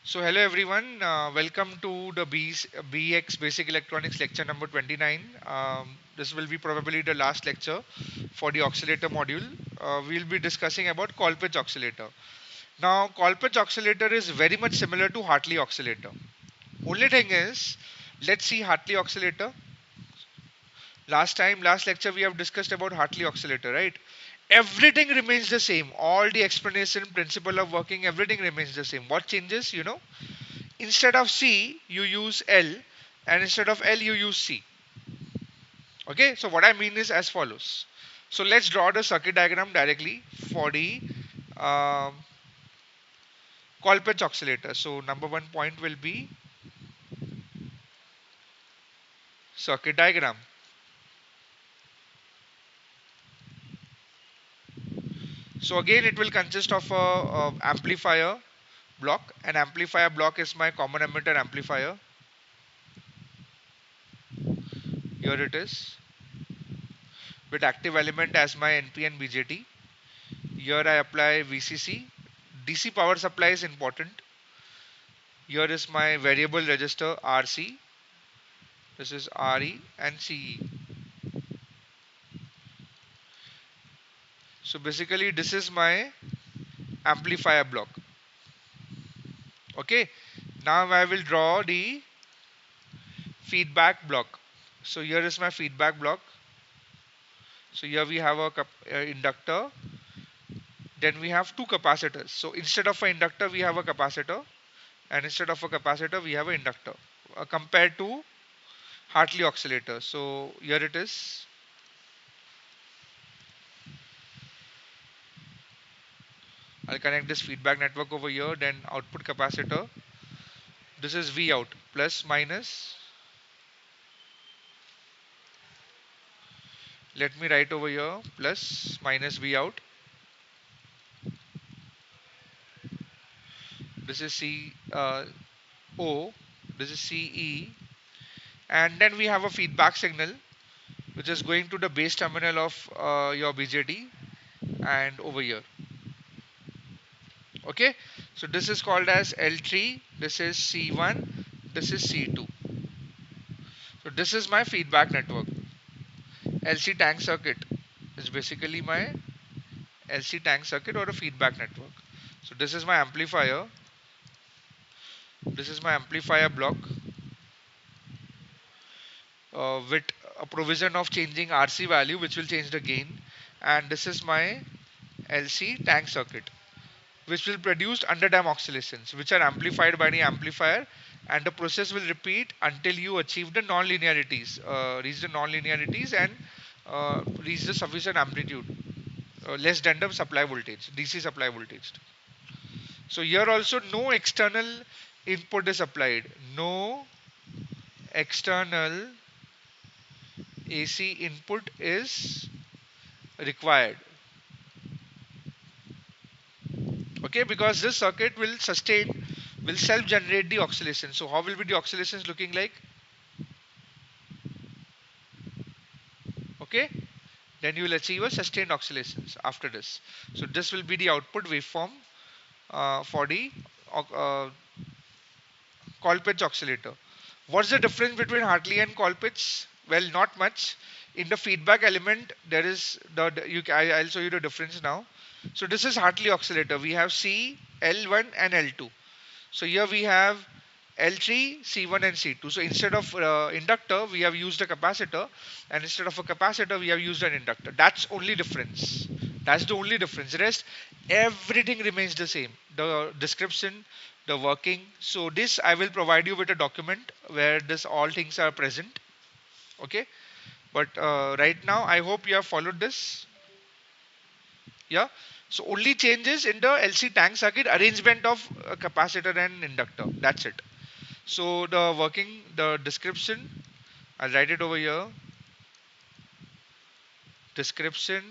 So hello everyone, welcome to the BEX Basic Electronics lecture number 29. This will be probably the last lecture for the oscillator module. We'll be discussing about Colpitch oscillator. Now Colpitch oscillator is very much similar to Hartley oscillator. Only thing is, let's see Hartley oscillator. Last lecture we have discussed about Hartley oscillator, right? Everything remains the same. All the explanation, principle of working, everything remains the same. What changes, Instead of C, you use L, and instead of L, you use C. Okay, so what I mean is as follows. So let's draw the circuit diagram directly for the um, Colpitch oscillator. So number one point will be circuit diagram. So again, it will consist of a amplifier block. An amplifier block is my common emitter amplifier. Here it is with active element as my NP and BJT. Here I apply VCC. DC power supply is important. Here is my variable register RC. This is RE and CE. So basically this is my amplifier block. Okay. Now I will draw the feedback block. So here is my feedback block. So here we have a inductor. Then we have two capacitors. So instead of an inductor we have a capacitor, and instead of a capacitor we have an inductor, compared to Hartley oscillator. So here it is. I'll connect this feedback network over here, then output capacitor. This is V out plus minus. Let me write over here plus minus V out. This is O. This is CE. And then we have a feedback signal which is going to the base terminal of your BJT and over here. Okay. So this is called as L3. This is C1. This is C2. So this is my feedback network. LC tank circuit is basically my LC tank circuit or a feedback network. So this is my amplifier. This is my amplifier block with a provision of changing RC value, which will change the gain. And this is my LC tank circuit, which will produce underdamped oscillations, which are amplified by the amplifier. And the process will repeat until you achieve the non-linearities, reach the non-linearities and reach the sufficient amplitude, less than the supply voltage, DC supply voltage. So here also no external input is applied. No external AC input is required. Okay, because this circuit will self-generate the oscillation. So how will be the oscillations looking like? Okay, then you will achieve a sustained oscillations after this. So this will be the output waveform for the Colpitch oscillator. What's the difference between Hartley and Colpitch? Well, not much. In the feedback element, there is I'll show you the difference now. So this is Hartley oscillator. We have C, L1 and L2. So here we have L3, C1 and C2. So instead of inductor, we have used a capacitor, and instead of a capacitor, we have used an inductor. That's only difference. That's the only difference. The rest, everything remains the same. The description, the working. So this I will provide you with a document where this all things are present. Okay. But right now, I hope you have followed this. Yeah. So only changes in the LC tank circuit arrangement of capacitor and inductor. That's it. So the description, I'll write it over here. Description,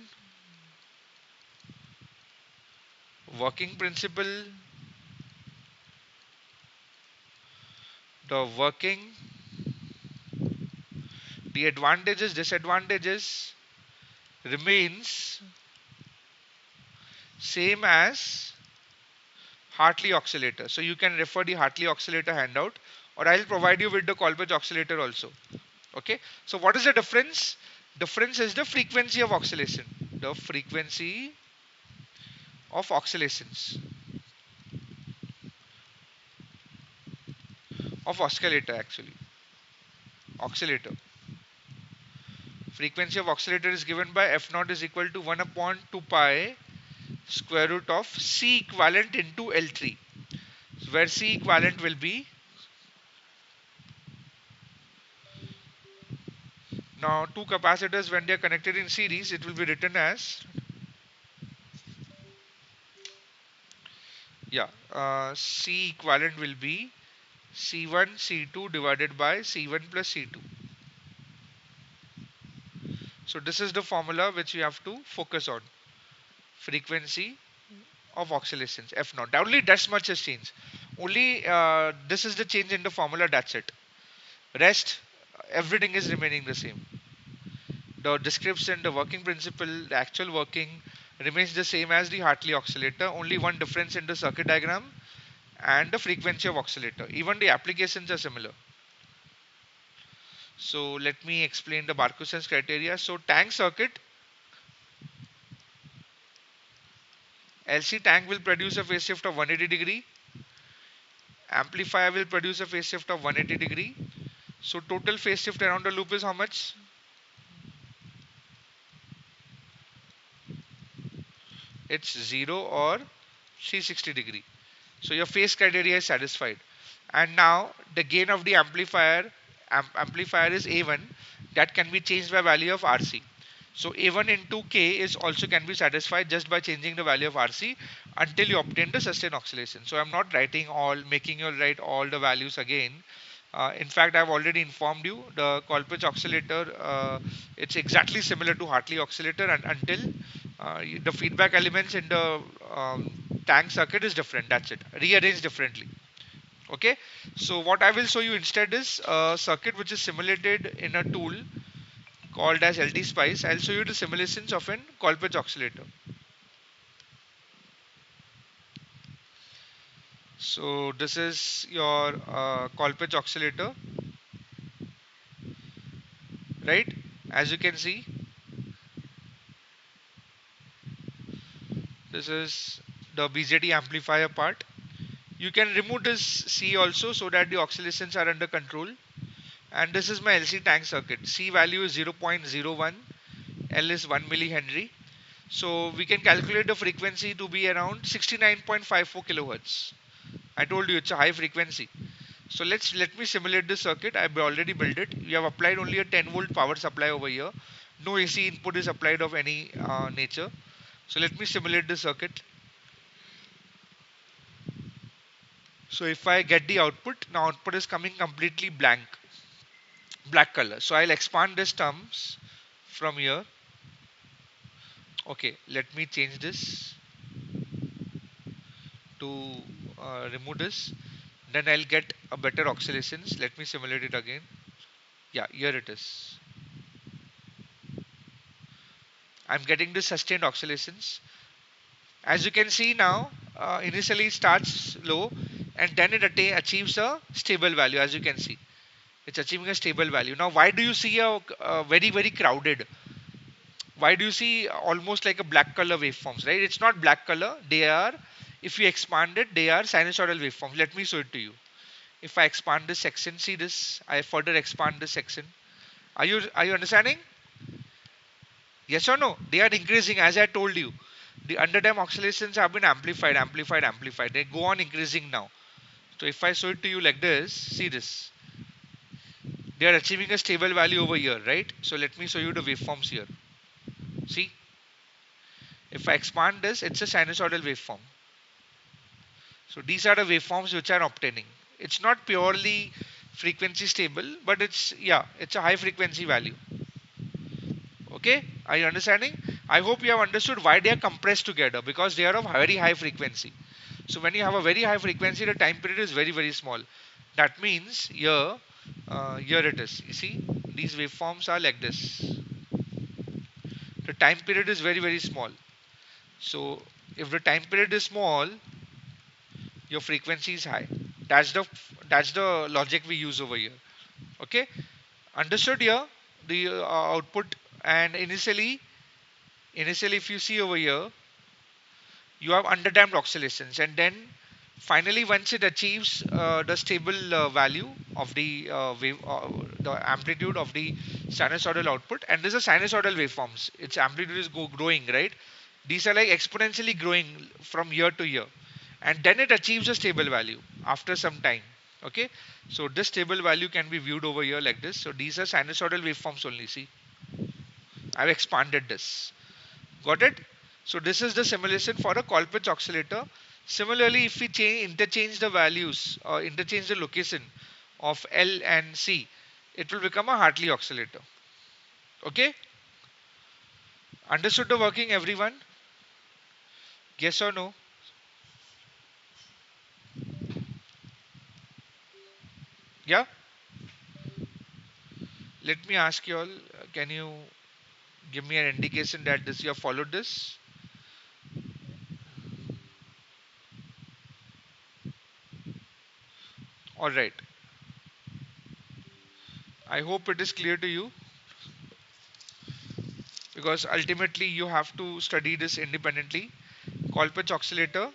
working principle, the working, the advantages, disadvantages remains same as Hartley oscillator. So you can refer the Hartley oscillator handout, or I'll provide you with the Colpitts oscillator also. Okay. So what is the difference? Difference is the frequency of oscillation. The frequency of oscillations of oscillator actually. Oscillator. Frequency of oscillator is given by f naught is equal to 1 upon 2 pi square root of C equivalent into L3, where C equivalent will be, now two capacitors when they are connected in series, it will be written as, C equivalent will be C1 C2 divided by C1 plus C2. So this is the formula which you have to focus on. Frequency of oscillations f naught. Only that much has changed. Only this is the change in the formula. That's it. Rest, everything is remaining the same. The description, the working principle, the actual working remains the same as the Hartley oscillator. Only one difference in the circuit diagram and the frequency of oscillator. Even the applications are similar. So let me explain the Barkhusen's criteria. So tank circuit, LC tank will produce a phase shift of 180 degree. Amplifier will produce a phase shift of 180 degree. So total phase shift around the loop is how much? It's 0 or 360 degree. So your phase criteria is satisfied. And now the gain of the amplifier is A1, that can be changed by value of RC. So A1 into K is also can be satisfied just by changing the value of RC until you obtain the sustained oscillation. So I'm not making you write all the values again. In fact, I've already informed you the Colpitts oscillator, it's exactly similar to Hartley oscillator, and until the feedback elements in the tank circuit is different. That's it, rearranged differently. Okay, so what I will show you instead is a circuit which is simulated in a tool called as LT Spice. I'll show you the simulations of an Colpitts oscillator. So this is your Colpitts oscillator, right? As you can see, this is the BJT amplifier part. You can remove this C also so that the oscillations are under control. And this is my LC tank circuit. C value is 0.01, L is 1 millihenry. So we can calculate the frequency to be around 69.54 kilohertz. I told you it's a high frequency. So let me simulate this circuit. I've already built it. We have applied only a 10 volt power supply over here. No AC input is applied of any nature. So let me simulate this circuit. So if I get the output, now output is coming completely blank, black color. So I'll expand this terms from here. Okay, let me change this to remove this. Then I'll get a better oscillations. Let me simulate it again. Yeah, here it is. I'm getting the sustained oscillations. As you can see now, initially it starts low and then it achieves a stable value. As you can see, it's achieving a stable value. Now, why do you see a very, very crowded? Why do you see almost like a black color waveforms, right? It's not black color. They are, if you expand it, they are sinusoidal waveforms. Let me show it to you. If I expand this section, see this, I further expand this section. Are you understanding? Yes or no? They are increasing, as I told you. The undertime oscillations have been amplified, amplified, amplified. They go on increasing now. So if I show it to you like this, see this. They are achieving a stable value over here, right? So let me show you the waveforms here. See? If I expand this, it's a sinusoidal waveform. So these are the waveforms which are obtaining. It's not purely frequency stable, but it's a high frequency value. Okay, are you understanding? I hope you have understood why they are compressed together, because they are of very high frequency. So when you have a very high frequency, the time period is very, very small. That means here it is. You see, these waveforms are like this. The time period is very, very small. So if the time period is small, your frequency is high. That's the logic we use over here. Okay, understood here the output. And initially if you see over here, you have underdamped oscillations, and then finally once it achieves the stable value of the wave, the amplitude of the sinusoidal output, and this is sinusoidal waveforms, its amplitude is growing, right? These are like exponentially growing from year to year, and then it achieves a stable value after some time. Okay, so this stable value can be viewed over here like this. So these are sinusoidal waveforms only. See, I've expanded this. Got it? So this is the simulation for a Colpitts oscillator. Similarly, if we interchange the values or interchange the location of L and C, it will become a Hartley oscillator. Okay? Understood the working, everyone? Yes or no? Yeah? Let me ask you all, can you give me an indication that this you have followed this? Alright. I hope it is clear to you, because ultimately you have to study this independently. Colpitts oscillator.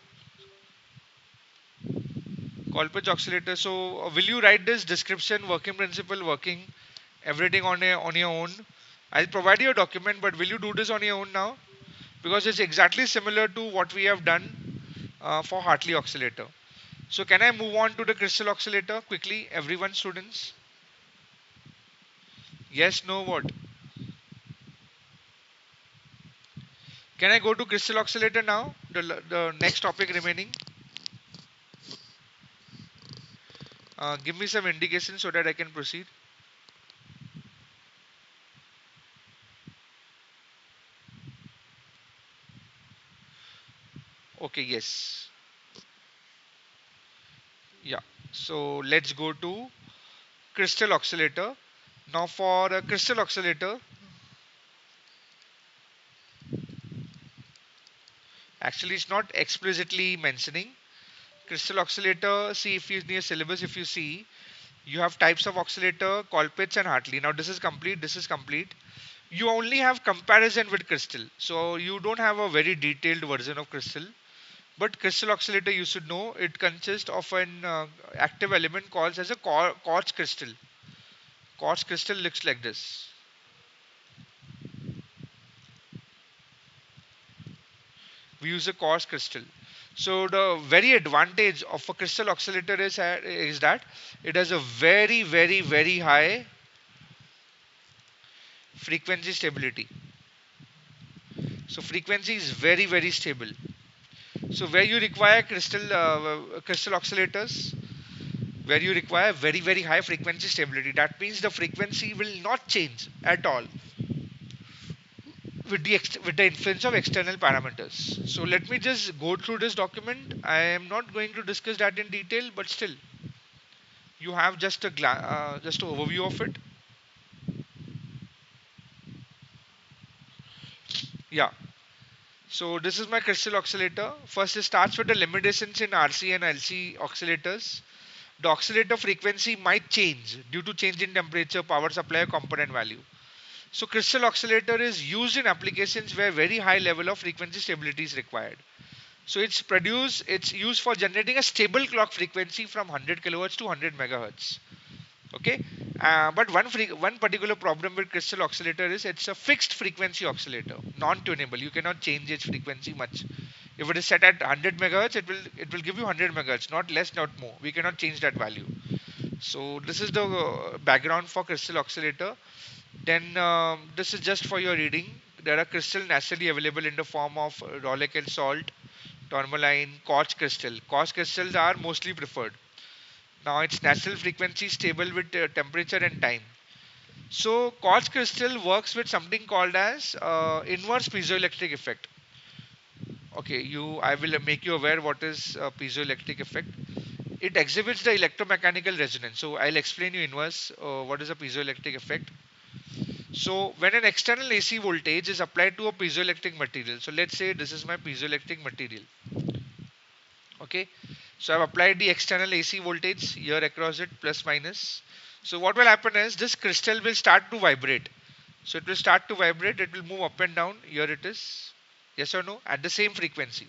Colpitts oscillator. So, will you write this description, working principle, working, everything on your own? I'll provide you a document, but will you do this on your own now? Because it's exactly similar to what we have done for Hartley oscillator. So, can I move on to the crystal oscillator quickly, everyone, students? Yes, no, what? Can I go to crystal oscillator now? The next topic remaining. Give me some indication so that I can proceed. Okay, yes. Yeah. So let's go to crystal oscillator. Now for a crystal oscillator, actually it's not explicitly mentioning. Crystal oscillator, see if you in your syllabus, if you see, you have types of oscillator, Colpitts and Hartley. Now this is complete, this is complete. You only have comparison with crystal. So you don't have a very detailed version of crystal. But crystal oscillator, you should know, it consists of an active element called as a quartz crystal. Quartz crystal looks like this. We use a quartz crystal. So the very advantage of a crystal oscillator is that it has a very high frequency stability. So frequency is very stable. So where you require crystal oscillators, where you require very high frequency stability, that means the frequency will not change at all with the influence of external parameters. So let me just go through this document. I am not going to discuss that in detail, but still you have just just an overview of it. Yeah. So this is my crystal oscillator. First, it starts with the limitations in RC and LC oscillators. The oscillator frequency might change due to change in temperature, power supply, or component value. So crystal oscillator is used in applications where very high level of frequency stability is required. So it's used for generating a stable clock frequency from 100 kilohertz to 100 megahertz. Okay, but one particular problem with crystal oscillator is it's a fixed frequency oscillator, non-tunable. You cannot change its frequency much. If it is set at 100 megahertz, it will give you 100 megahertz, not less, not more. We cannot change that value. So this is the background for crystal oscillator. Then this is just for your reading. There are crystal naturally available in the form of Rollical salt, tourmaline, quartz crystal. Quartz crystals are mostly preferred. Now its natural frequency is stable with temperature and time. So quartz crystal works with something called as inverse piezoelectric effect. Okay, I will make you aware what is piezoelectric effect. It exhibits the electromechanical resonance. So I'll explain you inverse what is a piezoelectric effect. So when an external AC voltage is applied to a piezoelectric material, so let's say this is my piezoelectric material. Okay, So I've applied the external AC voltage here across it, plus minus. So what will happen is this crystal will start to vibrate. So it will start to vibrate, it will move up and down. Here it is. Yes or no? At the same frequency.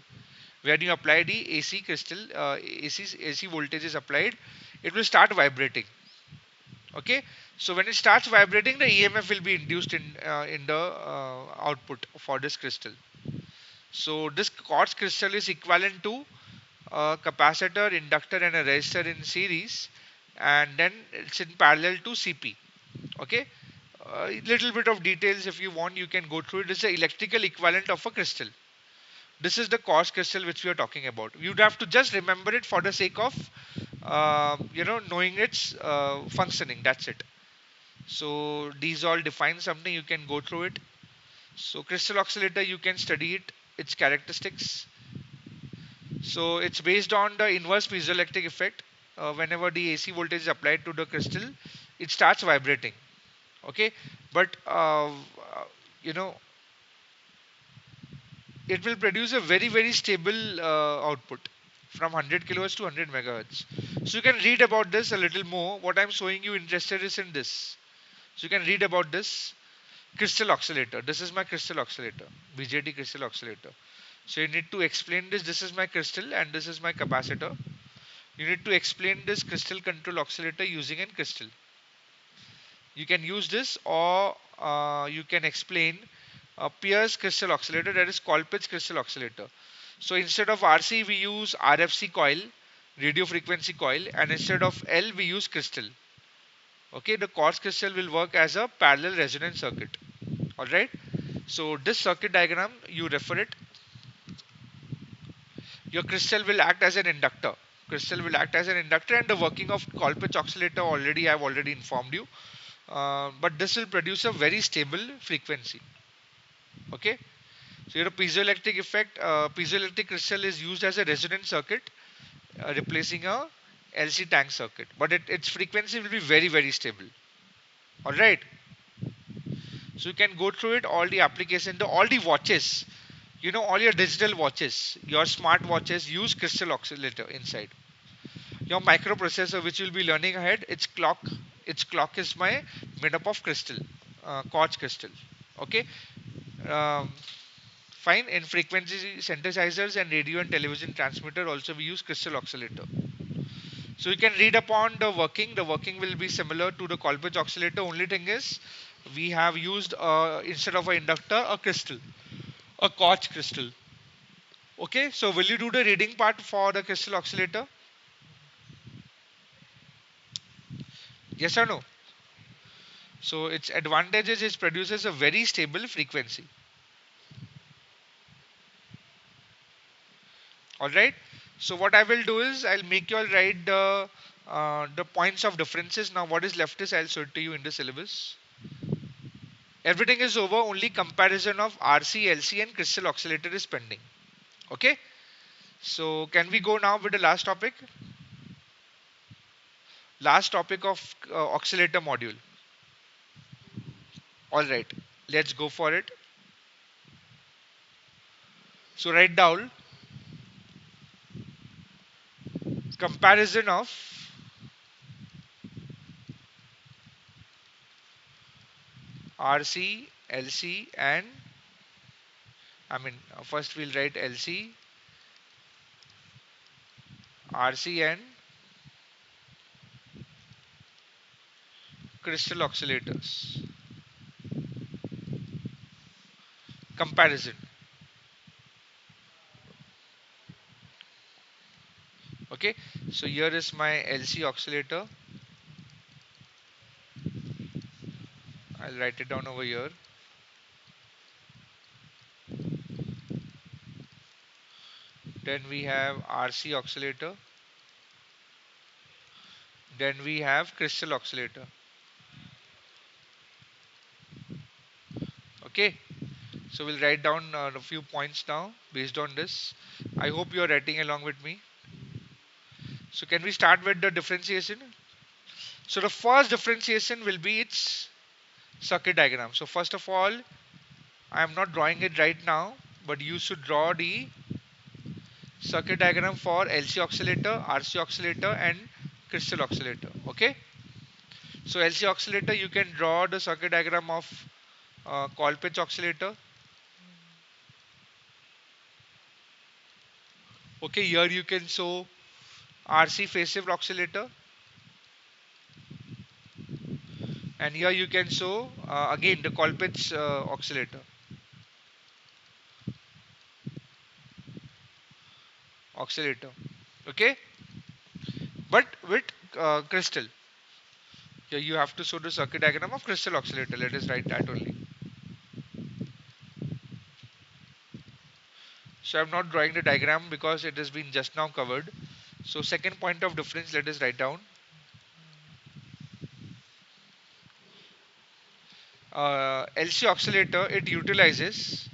When you apply the AC crystal, AC voltage is applied, it will start vibrating. Okay. So when it starts vibrating, the EMF will be induced in the output for this crystal. So this quartz crystal is equivalent to a capacitor, inductor, and a resistor in series, and then it's in parallel to CP. Okay. A little bit of details, if you want, you can go through it. This is the electrical equivalent of a crystal. This is the quartz crystal which we are talking about. You'd have to just remember it for the sake of knowing its functioning. That's it. So these all define something. You can go through it. So crystal oscillator, you can study it, its characteristics. So it's based on the inverse piezoelectric effect. Whenever the AC voltage is applied to the crystal, it starts vibrating. Okay, but you know it will produce a very stable output from 100 kilohertz to 100 megahertz. So you can read about this a little more. What I'm showing you interested is in this. So you can read about this crystal oscillator. This is my crystal oscillator, BJT crystal oscillator. So you need to explain this. This is my crystal and this is my capacitor. You need to explain this crystal control oscillator using a crystal. You can use this, or you can explain a Pierce crystal oscillator, that is Colpitz's crystal oscillator. So instead of RC we use RFC coil, radio frequency coil, and instead of L we use crystal. Okay, the quartz crystal will work as a parallel resonance circuit. Alright, so this circuit diagram, you refer it. Your crystal will act as an inductor. Crystal will act as an inductor, and the working of Colpitts oscillator already I have already informed you. But this will produce a very stable frequency. Okay, so your piezoelectric effect, piezoelectric crystal is used as a resonance circuit, replacing a LC tank circuit, but its frequency will be very stable. All right, so you can go through it, all the application, all the watches, all your digital watches, your smart watches use crystal oscillator inside. Your microprocessor, which you'll be learning ahead, its clock is made up of crystal, quartz crystal. Okay. Um, Fine. In frequency synthesizers and radio and television transmitter also we use crystal oscillator. So you can read upon the working. The working will be similar to the Colpitts oscillator. Only thing is we have used instead of an inductor, a crystal, a quartz crystal. Okay. So will you do the reading part for the crystal oscillator? Yes or no? So its advantages is produces a very stable frequency. All right. So what I will do is I'll make you all write the points of differences. Now what is left is I'll show it to you in the syllabus. Everything is over. Only comparison of RC, LC, and crystal oscillator is pending. Okay. So can we go now with the last topic? Last topic of oscillator module. All right. Let's go for it. So write down comparison of RC, LC, and first we'll write LC, RC, and crystal oscillators. Comparison. Okay, so here is my LC oscillator. I'll write it down over here. Then we have RC oscillator. Then we have crystal oscillator. Okay, so we'll write down a few points now based on this. I hope you're writing along with me. So can we start with the differentiation? So the first differentiation will be its circuit diagram. So first of all, I am not drawing it right now, but you should draw the circuit diagram for LC oscillator, RC oscillator, and crystal oscillator. Okay. So LC oscillator, you can draw the circuit diagram of Colpitts oscillator. Okay, here you can show RC phase shift oscillator, and here you can show again the Colpitts oscillator. Okay, but with crystal. Here you have to show the circuit diagram of crystal oscillator. Let us write that only. So I'm not drawing the diagram because it has been just now covered. So second point of difference, let us write down. LC oscillator, it utilizes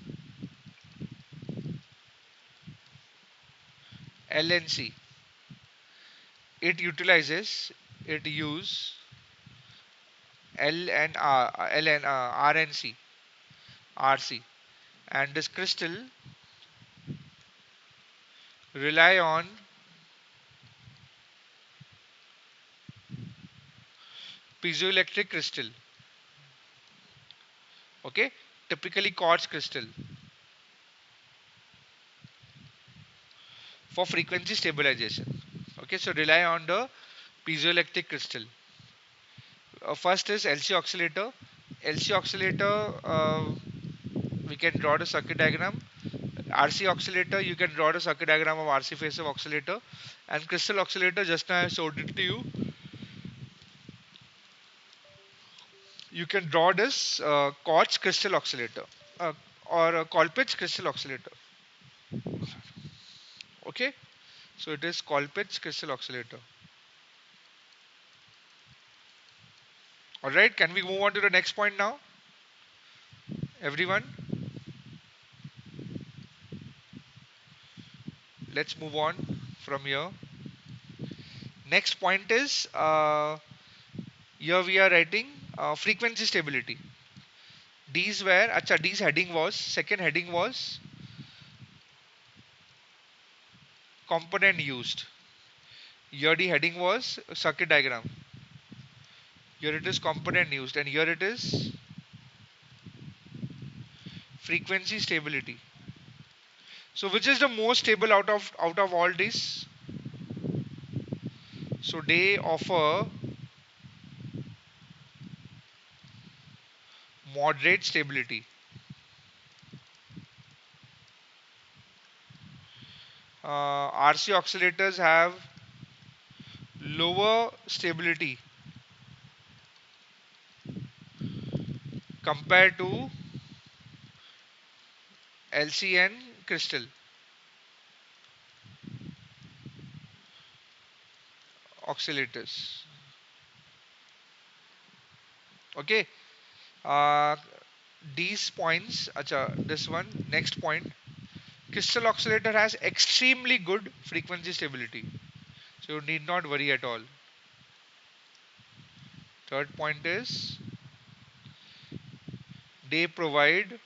LNC. It use RNC, RC, and this crystal rely on piezoelectric crystal. Okay, typically quartz crystal for frequency stabilization. Okay, so rely on the piezoelectric crystal. First is LC oscillator. LC oscillator, we can draw the circuit diagram. RC oscillator, you can draw the circuit diagram of RC phase of oscillator. And crystal oscillator, just now I showed it to you. You can draw this quartz crystal oscillator or Colpitts crystal oscillator. Okay, so it is Colpitts crystal oscillator. All right, can we move on to the next point now, everyone? Let's move on from here. Next point is here we are writing frequency stability. These were, acha, these heading was, second heading was component used. Here the heading was circuit diagram. Here it is component used, and here it is frequency stability. So which is the most stable out of all these? So they offer moderate stability. RC oscillators have lower stability compared to LCN crystal oscillators. Okay. Uh, these points, acha, this one, next point. Crystal oscillator has extremely good frequency stability. So you need not worry at all. Third point is they provide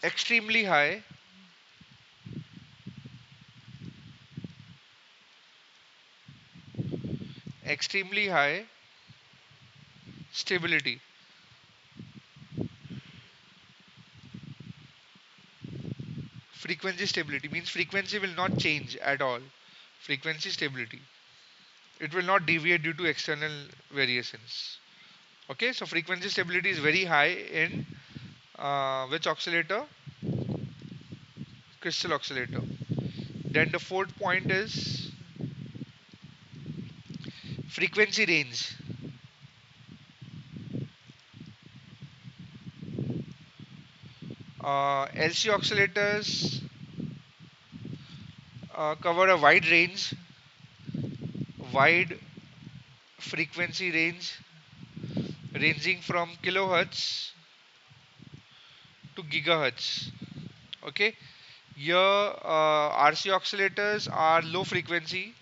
extremely high extremely high stability. Frequency stability means frequency will not change at all. Frequency stability. It will not deviate due to external variations. Okay, so frequency stability is very high in which oscillator? Crystal oscillator. Then the fourth point is frequency range. LC oscillators cover a wide frequency range ranging from kilohertz to gigahertz. Okay, here RC oscillators are low frequency.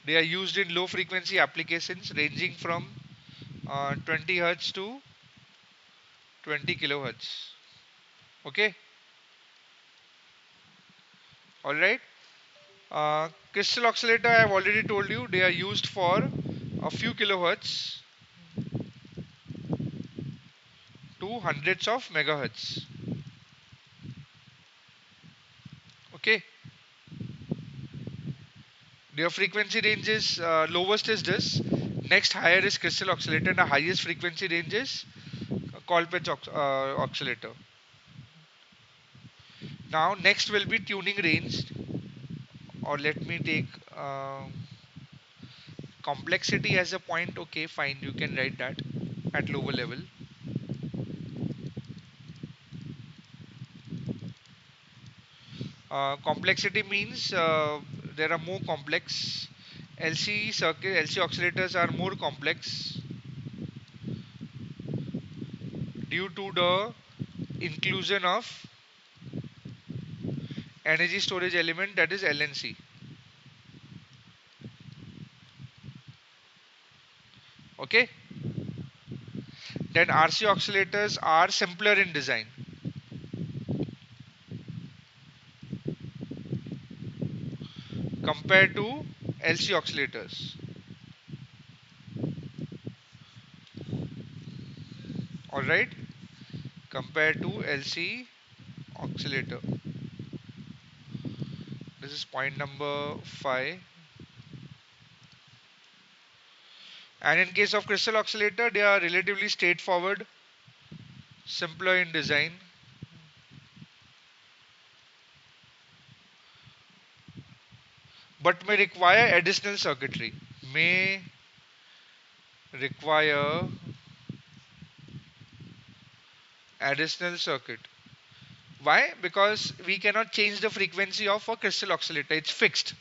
They are used in low frequency applications ranging from 20 hertz to 20 kilohertz. Okay, all right. Crystal oscillator, I have already told you, they are used for a few kilohertz to hundreds of megahertz. Okay, their frequency range is lowest is this. Next higher is crystal oscillator, and the highest frequency range is Colpitts oscillator. Now next will be tuning range, or let me take complexity as a point. Okay, fine, you can write that at lower level. Complexity means there are more complex. LC oscillators are more complex due to the inclusion of energy storage element, that is LNC. Okay. Then RC oscillators are simpler in design compared to LC oscillators. Alright, compared to LC oscillator. This is point number 5. And in case of crystal oscillator, they are relatively straightforward, simpler in design, but may require additional circuitry. May require additional circuit. Why? Because we cannot change the frequency of a crystal oscillator, it's fixed.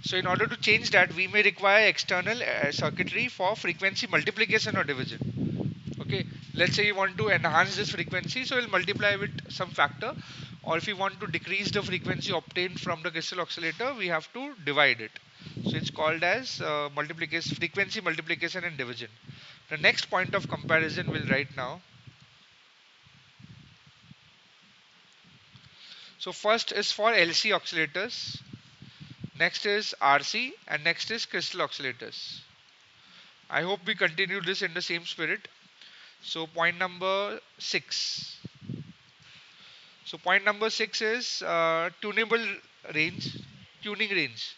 So in order to change that, we may require external circuitry for frequency multiplication or division. Okay, let's say you want to enhance this frequency, so we'll multiply with some factor, or if you want to decrease the frequency obtained from the crystal oscillator, we have to divide it. So it's called as multiplication, frequency multiplication and division. The next point of comparison we'll write now. So first is for LC oscillators, next is RC, and next is crystal oscillators. I hope we continue this in the same spirit. So point number 6. So point number 6 is tunable range, tuning range.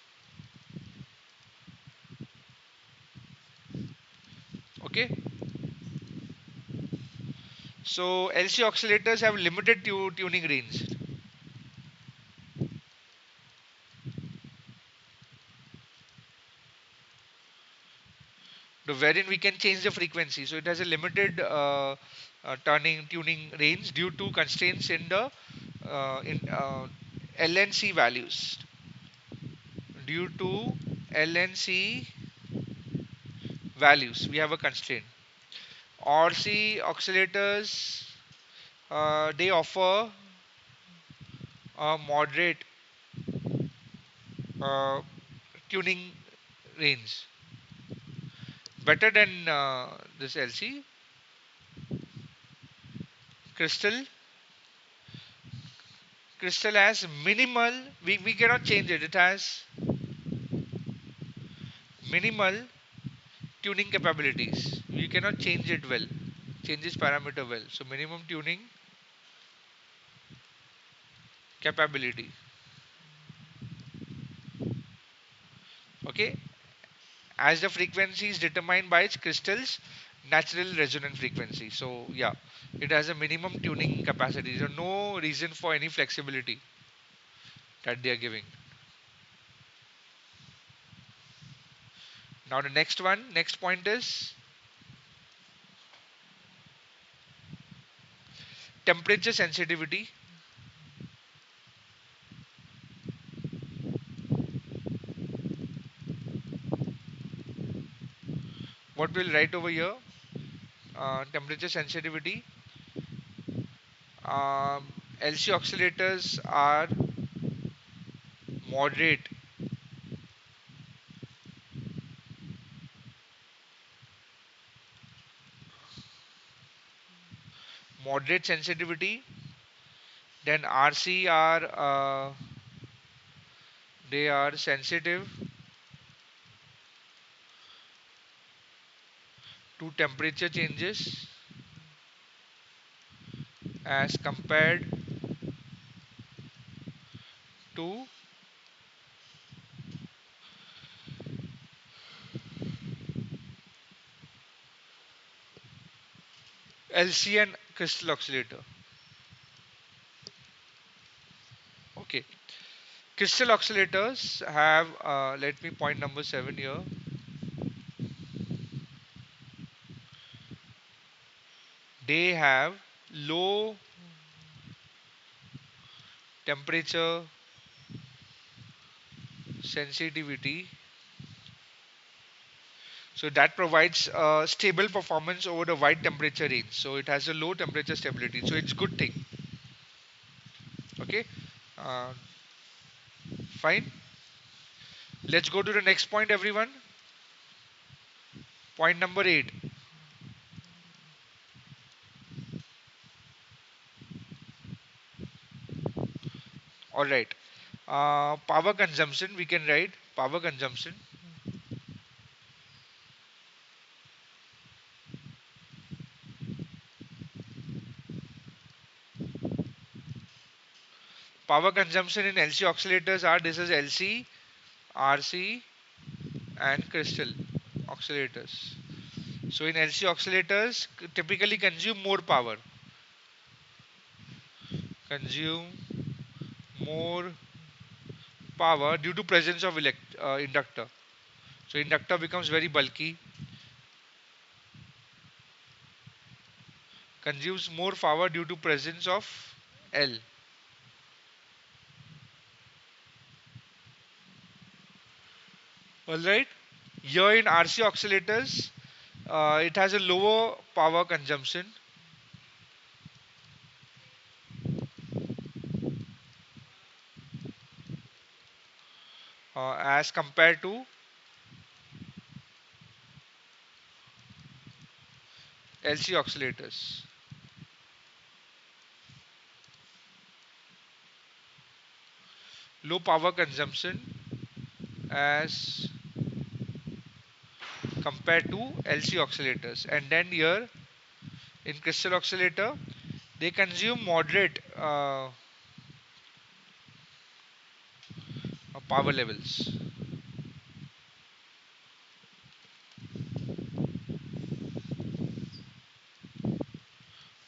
Okay. So LC oscillators have limited tuning range. The wherein we can change the frequency. So it has a limited tuning range due to constraints in the LNC values. Due to LNC values, we have a constraint. RC oscillators, they offer a moderate uh, tuning range, better than this LC. Crystal crystal has minimal, we cannot change it, it has minimal tuning capabilities. We cannot change it well, change this parameter well. So minimum tuning capability. Okay, as the frequency is determined by its crystal's natural resonant frequency. So yeah, it has a minimum tuning capacity. So no reason for any flexibility that they are giving. Now the next point is temperature sensitivity. What we'll write over here, temperature sensitivity. LC oscillators are moderate moderate sensitivity. Then RC are they are sensitive to temperature changes as compared to LC and crystal oscillator. Okay, crystal oscillators have let me point number 7 here. They have low temperature sensitivity, so that provides stable performance over the wide temperature range. So it has a low temperature stability, so it's good thing. Okay, uh, fine. Let's go to the next point, everyone. Point number 8. All right. Power consumption. We can write power consumption. Power consumption in LC oscillators are, this is LC, RC, and crystal oscillators. So in LC oscillators typically consume more power. Consume more power due to presence of inductor. So inductor becomes very bulky, consumes more power due to presence of L. Alright. Here in RC oscillators, it has a lower power consumption as compared to LC oscillators. Low power consumption as compared to LC oscillators. And then here in crystal oscillator, they consume moderate power levels.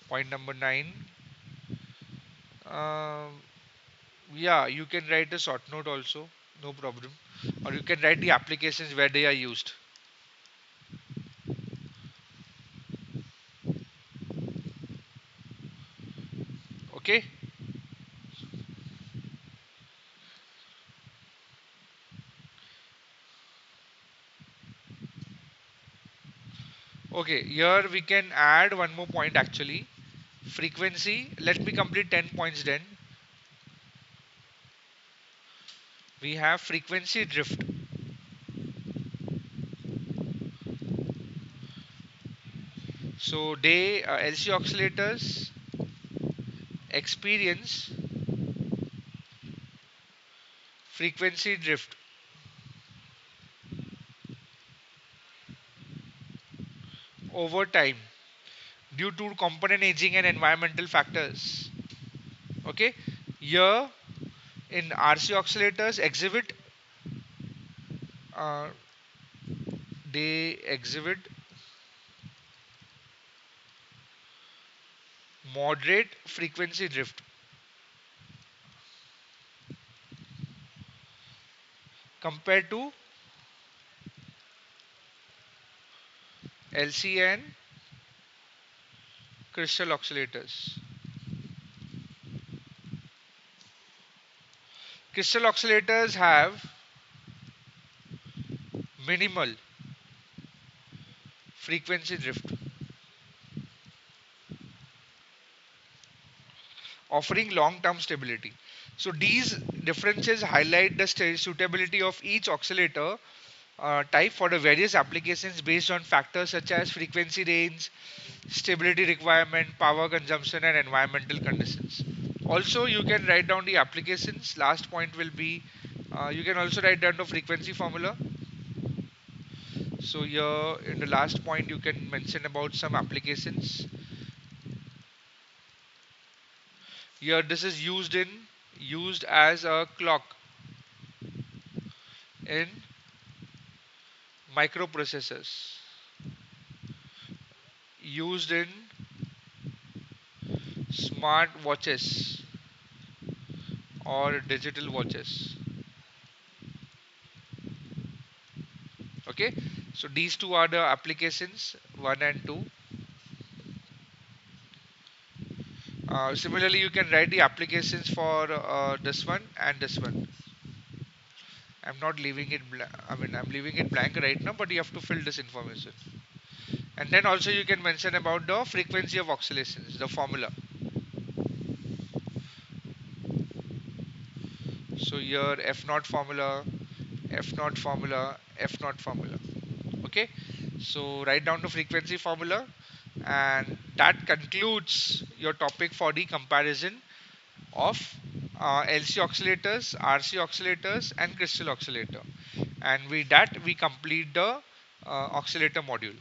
Point number 9. Um, yeah, you can write a short note also, no problem. Or you can write the applications where they are used. Okay. Okay, here we can add one more point actually. Frequency. Let me complete 10 points then. We have frequency drift. So they LC oscillators experience frequency drift over time due to component aging and environmental factors. Okay, here in RC oscillators exhibit uh, they exhibit moderate frequency drift compared to LCN crystal oscillators. Crystal oscillators have minimal frequency drift, offering long-term stability. So these differences highlight the suitability of each oscillator type for the various applications based on factors such as frequency range, stability requirement, power consumption, and environmental conditions. Also, you can write down the applications. Last point will be you can also write down the frequency formula. So here in the last point, you can mention about some applications. Here this is used as a clock in microprocessors, used in smart watches or digital watches. Okay, so these two are the applications 1 and 2. Similarly, you can write the applications for this one and this one. I'm not leaving it I mean, I'm leaving it blank right now, but you have to fill this information. And then also you can mention about the frequency of oscillations, the formula. So here F naught formula, F naught formula, F naught formula. Okay, so write down the frequency formula, and that concludes your topic for the comparison of LC oscillators, RC oscillators, and crystal oscillator. And with that, we complete the oscillator module.